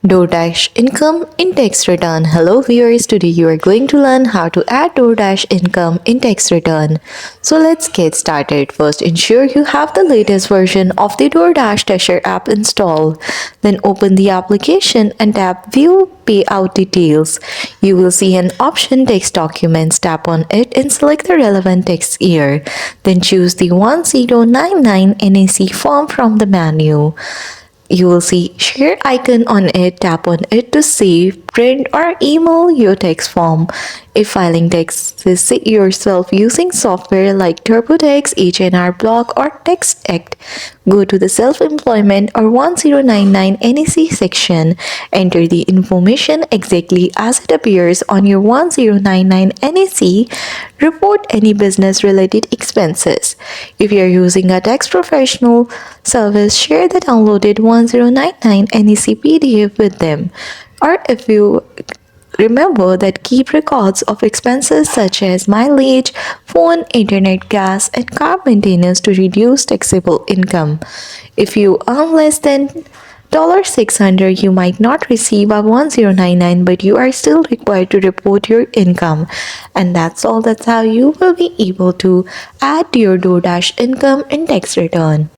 DoorDash income in tax return. Hello viewers, today you are going to learn how to add DoorDash income in tax return. So let's get started. First, ensure you have the latest version of the DoorDash Dasher app installed. Then open the application and tap View Payout Details. You will see an option Tax Documents. Tap on it and select the relevant tax year. Then choose the 1099 NEC form from the menu. You will see share icon on it. Tap on it to save, print or email your tax form. If filing taxes yourself using software like TurboTax, H&R Block or TaxAct, go to the self-employment or 1099 NEC section. Enter the information exactly as it appears on your 1099 NEC. Report any business-related expenses. If you are using a tax professional service, share the downloaded 1099 NEC PDF with them. Or if you remember that keep records of expenses such as mileage, phone, internet, gas, and car maintenance to reduce taxable income. If you earn less than $600, you might not receive a 1099, but you are still required to report your income. And that's all. That's how you will be able to add your DoorDash income in tax return.